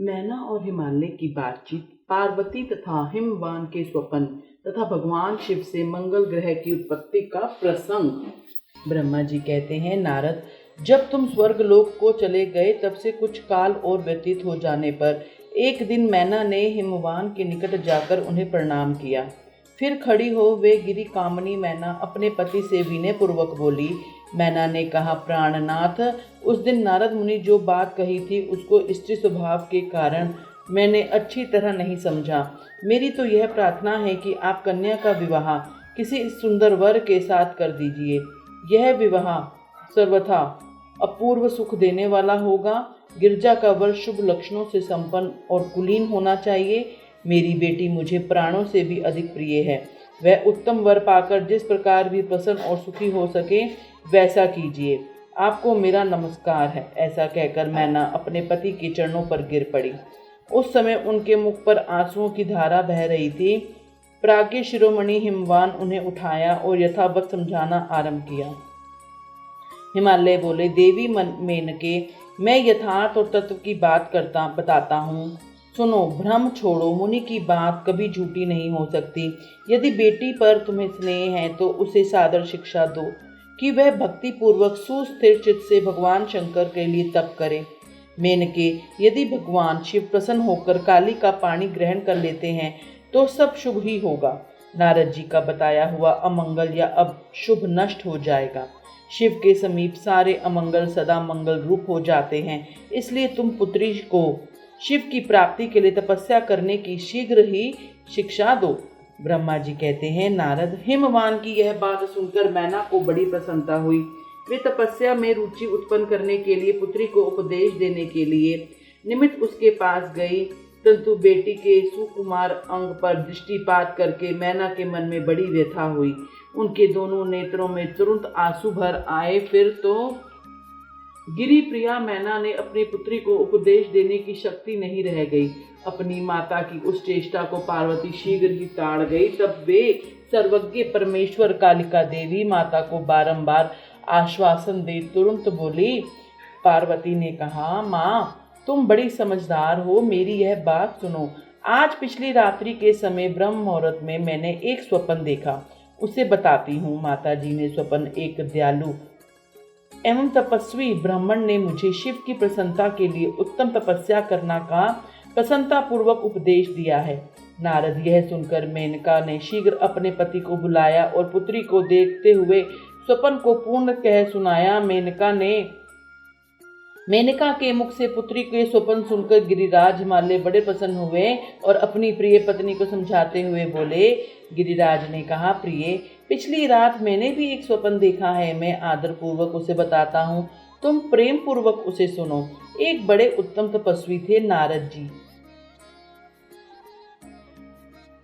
मैना और हिमालय की बातचीत, पार्वती तथा हिमवान के स्वप्न तथा भगवान शिव से मंगल ग्रह की उत्पत्ति का प्रसंग। ब्रह्मा जी कहते हैं, नारद, जब तुम स्वर्गलोक को चले गए तब से कुछ काल और व्यतीत हो जाने पर एक दिन मैना ने हिमवान के निकट जाकर उन्हें प्रणाम किया। फिर खड़ी हो वे गिरी कामनी मैना अपने पति से विनय पूर्वक बोली। मैना ने कहा, प्राणनाथ, उस दिन नारद मुनि जो बात कही थी उसको स्त्री स्वभाव के कारण मैंने अच्छी तरह नहीं समझा। मेरी तो यह प्रार्थना है कि आप कन्या का विवाह किसी सुंदर वर के साथ कर दीजिए। यह विवाह सर्वथा अपूर्व सुख देने वाला होगा। गिरजा का वर शुभ लक्षणों से संपन्न और कुलीन होना चाहिए। मेरी बेटी मुझे प्राणों से भी अधिक प्रिय है। वह उत्तम वर पाकर जिस प्रकार भी प्रसन्न और सुखी हो सके वैसा कीजिए। आपको मेरा नमस्कार है। ऐसा कहकर मैना अपने पति के चरणों पर गिर पड़ी। उस समय उनके मुख पर आंसुओं की धारा बह रही थी। प्राज्ञ शिरोमणि हिमवान उन्हें उठाया और यथावत समझाना आरंभ किया। हिमालय बोले, देवी मेनके, मैं यथार्थ और तत्व की बात बताता हूँ। सुनो, भ्रम छोड़ो। मुनि की बात कभी झूठी नहीं हो सकती। यदि बेटी पर तुम्हें स्नेह है तो उसे सादर शिक्षा दो कि वह भक्ति पूर्वक सुस्थिर चित्त से भगवान शंकर के लिए तप करे। मेनके, यदि भगवान शिव प्रसन्न होकर काली का पानी ग्रहण कर लेते हैं तो सब शुभ ही होगा। नारद जी का बताया हुआ अमंगल या अशुभ नष्ट हो जाएगा। शिव के समीप सारे अमंगल सदा मंगल रूप हो जाते हैं। इसलिए तुम पुत्री को शिव की प्राप्ति के लिए तपस्या करने की शीघ्र ही शिक्षा दो। ब्रह्मा जी कहते हैं, नारद, हिमवान की यह बात सुनकर मैना को बड़ी प्रसन्नता हुई। वे तपस्या में रुचि उत्पन्न करने के लिए पुत्री को उपदेश देने के लिए निमित्त उसके पास गई, परंतु बेटी के सुकुमार अंग पर दृष्टिपात करके मैना के मन में बड़ी व्यथा हुई। उनके दोनों नेत्रों में तुरंत आंसू भर आए। फिर तो गिरी प्रिया मैना ने अपनी पुत्री को उपदेश देने की शक्ति नहीं रह गई। अपनी माता की उस चेष्टा को पार्वती शीघ्र ही ताड़ गई। तब वे सर्वज्ञ परमेश्वर कालिका देवी माता को बारंबार आश्वासन दे तुरंत बोली। पार्वती ने कहा, माँ, तुम बड़ी समझदार हो, मेरी यह बात सुनो। आज पिछली रात्रि के समय ब्रह्म मुहूर्त में मैंने एक स्वप्न देखा, उसे बताती हूँ। माता जी ने स्वप्न एक दयालु एवं तपस्वी ब्राह्मण ने मुझे शिव की प्रसन्नता के लिए उत्तम तपस्या करना का प्रसन्नता पूर्वक उपदेश दिया है। नारद, यह सुनकर मेनका ने शीघ्र अपने पति को बुलाया और पुत्री को देखते हुए स्वप्न को पूर्ण कह सुनाया। मेनका के मुख से पुत्री के स्वप्न सुनकर गिरिराज हिमालय बड़े प्रसन्न हुए और अपनी प्रिय पत्नी को समझाते हुए बोले। गिरिराज ने कहा, प्रिय, पिछली रात मैंने भी एक स्वप्न देखा है। मैं आदर पूर्वक उसे बताता हूँ, तुम प्रेम पूर्वक उसे सुनो। एक बड़े उत्तम तपस्वी थे नारद जी।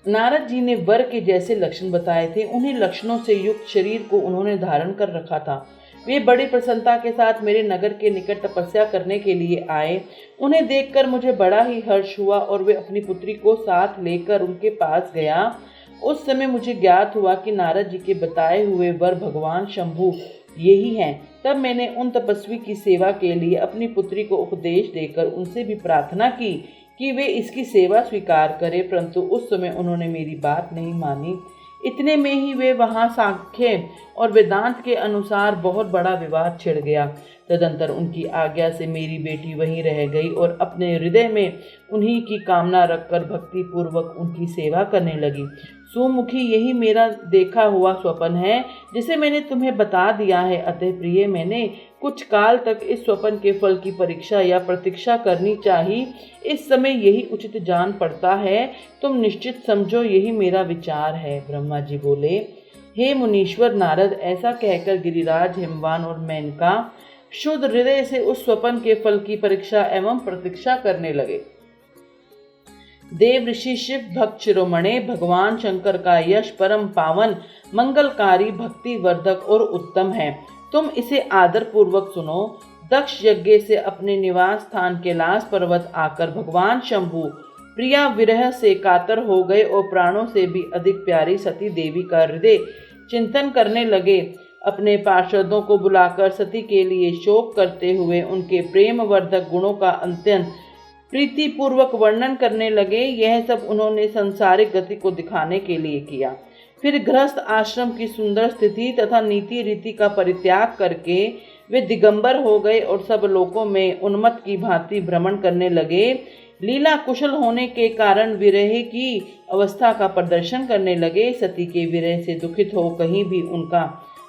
नारद जी ने वर के जैसे लक्षण बताए थे। उन्हीं लक्षणों से युक्त शरीर को उन्होंने धारण कर रखा था। वे बड़ी प्रसन्नता के साथ मेरे नगर के निकट तपस्या करने के लिए आए। उन्हें देखकर मुझे बड़ा ही हर्ष हुआ और वे अपनी पुत्री को साथ लेकर उनके पास गया। उस समय मुझे ज्ञात हुआ कि नारद जी के बताए हुए वर भगवान शंभु यही हैं। तब मैंने उन तपस्वी की सेवा के लिए अपनी पुत्री को उपदेश देकर उनसे भी प्रार्थना की कि वे इसकी सेवा स्वीकार करें, परंतु उस समय उन्होंने मेरी बात नहीं मानी। इतने में ही वे वहाँ सांख्य और वेदांत के अनुसार बहुत बड़ा विवाद छिड़ गया। तदंतर उनकी आज्ञा से मेरी बेटी वहीं रह गई और अपने हृदय में उन्हीं की कामना रखकर भक्ति पूर्वक उनकी सेवा करने लगी। सुमुखी, यही मेरा देखा हुआ स्वप्न है जिसे मैंने तुम्हें बता दिया है। अतः प्रिय, मैंने कुछ काल तक इस स्वप्न के फल की परीक्षा या प्रतीक्षा करनी चाहिए। इस समय यही उचित जान पड़ता है। तुम निश्चित समझो, यही मेरा विचार है। ब्रह्मा जी बोले, हे मुनीश्वर नारद, ऐसा कहकर गिरिराज, हिमवान और मेनका शुद्ध हृदय से उस स्वप्न के फल की परीक्षा एवं प्रतीक्षा करने लगे। देव ऋषि शिव भक्त शिरोमणे भगवान शंकर का यश परम पावन, मंगलकारी, भक्ति वर्धक और उत्तम है। तुम इसे आदर पूर्वक सुनो। दक्ष यज्ञ से अपने निवास स्थान कैलाश पर्वत आकर भगवान शंभु प्रिया विरह से कातर हो गए और प्राणों से भी अधिक प्यारी सती देवी का हृदय चिंतन करने लगे। अपने पार्षदों को बुलाकर सती के लिए शोक करते हुए उनके प्रेम वर्धक गुणों का अत्यंत प्रीतिपूर्वक वर्णन करने लगे। यह सब उन्होंने सांसारिक गति को दिखाने के लिए किया। फिर गृहस्थ आश्रम की सुंदर स्थिति तथा नीति रीति का परित्याग करके वे दिगंबर हो गए और सब लोकों में उन्मत्त की भांति भ्रमण करने लगे। लीला कुशल होने के कारण विरह की अवस्था का प्रदर्शन करने लगे। सती के विरह से दुखित हो कहीं भी उनका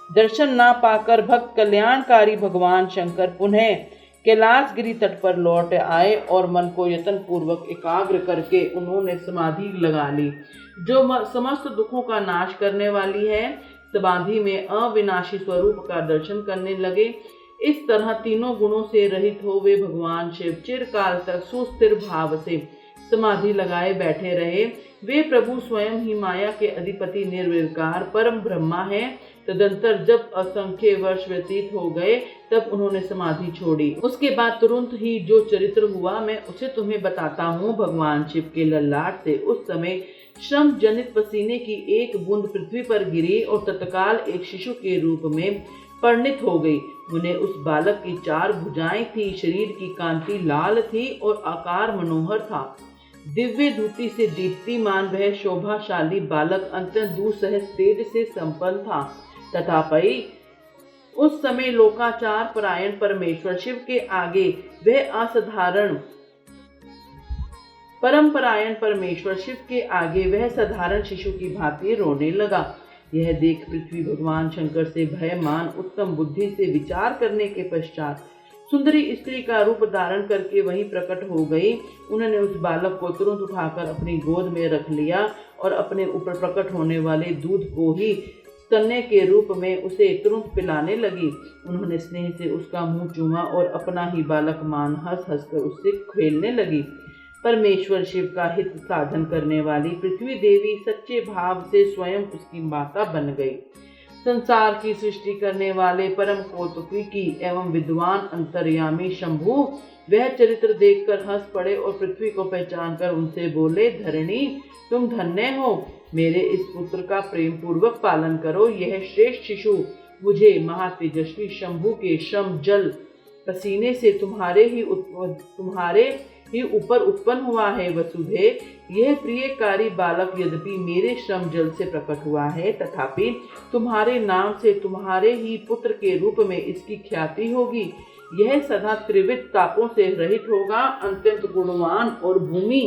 दर्शन ना पाकर भक्त कल्याणकारी भगवान शंकर पुनः कैलाशगिरी तट पर लौट आए और मन को यत्न पूर्वक एकाग्र करके उन्होंने समाधि लगा ली, जो समस्त दुखों का नाश करने वाली है। समाधि में अविनाशी स्वरूप का दर्शन करने लगे। इस तरह तीनों गुणों से रहित हो वे भगवान शिव चिरकाल तक सुस्थिर भाव से समाधि लगाए बैठे रहे। वे प्रभु स्वयं ही माया के अधिपति निर्विकार परम ब्रह्मा हैं। तदंतर जब असंख्य वर्ष व्यतीत हो गए तब उन्होंने समाधि छोड़ी। उसके बाद तुरंत ही जो चरित्र हुआ मैं उसे तुम्हें बताता हूँ। भगवान शिव के ललाट से उस समय श्रम जनित पसीने की एक बूंद पृथ्वी पर गिरी और तत्काल एक शिशु के रूप में परिणित हो गई। उन्हें उस बालक की 4 भुजाएं थी, शरीर की कांति लाल थी और आकार मनोहर था। दिव्य धूति से दीप्तिमान वह शोभाशाली बालक अत्यंत दुस्सह तेज से संपन्न था। तथापि उस समय लोकाचार परायण परमेश्वर शिव के आगे वह असाधारण परमपरायण परमेश्वर शिव के आगे वह साधारण शिशु की भांति रोने लगा। यह देख पृथ्वी भगवान शंकर से भयमान उत्तम बुद्धि से विचार करने के पश्चात सुंदरी स्त्री का रूप धारण करके वहीं प्रकट हो गई। उन्होंने उस बालक को तुरंत उठाकर अपनी गोद में रख लिया और अपने ऊपर प्रकट होने वाले दूध को ही स्तन्य के रूप में उसे तुरंत पिलाने लगी। उन्होंने स्नेह से उसका मुंह चूमा और अपना ही बालक मान हंस हंसकर उससे खेलने लगी। परमेश्वर शिव का हित साधन करने वाली पृथ्वी देवी सच्चे भाव से स्वयं उसकी माता बन गई। संसार की सृष्टि करने वाले परम कौतुकी एवं विद्वान अंतर्यामी शंभु वह चरित्र देखकर हंस पड़े और पृथ्वी को पहचान कर उनसे बोले, धरणी तुम धन्य हो, मेरे इस पुत्र का प्रेम पूर्वक पालन करो। यह श्रेष्ठ शिशु मुझे महातेजस्वी शंभु के श्रम जल पसीने से तुम्हारे ही ऊपर उत्पन्न हुआ है। वसुधे, यह प्रियकारी बालक यद्यपि मेरे श्रम जल से प्रकट हुआ है, तथापि तुम्हारे नाम से तुम्हारे ही पुत्र के रूप में इसकी ख्याति होगी। यह सदा त्रिविध तापों से रहित होगा, अत्यंत गुणवान और भूमि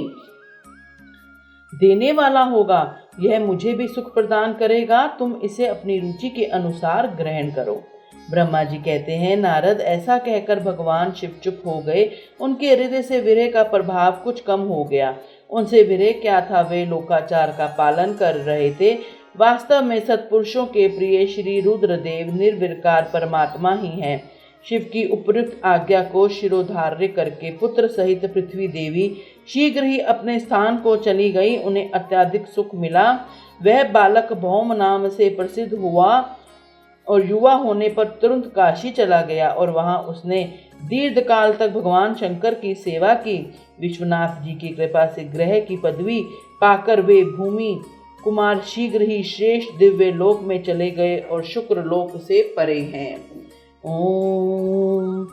देने वाला होगा। यह मुझे भी सुख प्रदान करेगा। तुम इसे अपनी रुचि के अनुसार ग्रहण करो। ब्रह्मा जी कहते हैं, नारद ऐसा कहकर भगवान शिव चुप हो गए। उनके हृदय से विरह का प्रभाव कुछ कम हो गया। उनसे विरह क्या था, वे लोकाचार का पालन कर रहे थे। वास्तव में सत्पुरुषों के प्रिय श्री रुद्रदेव निर्विकार परमात्मा ही हैं। शिव की उपयुक्त आज्ञा को शिरोधार्य करके पुत्र सहित पृथ्वी देवी शीघ्र ही अपने स्थान को चली गई। उन्हें अत्यधिक सुख मिला। वह बालक भौम नाम से प्रसिद्ध हुआ और युवा होने पर तुरंत काशी चला गया और वहां उसने दीर्घ काल तक भगवान शंकर की सेवा की। विश्वनाथ जी की कृपा से ग्रह की पदवी पाकर वे भूमि कुमार शीघ्र ही श्रेष्ठ दिव्य लोक में चले गए और शुक्र लोक से परे हैं। ओम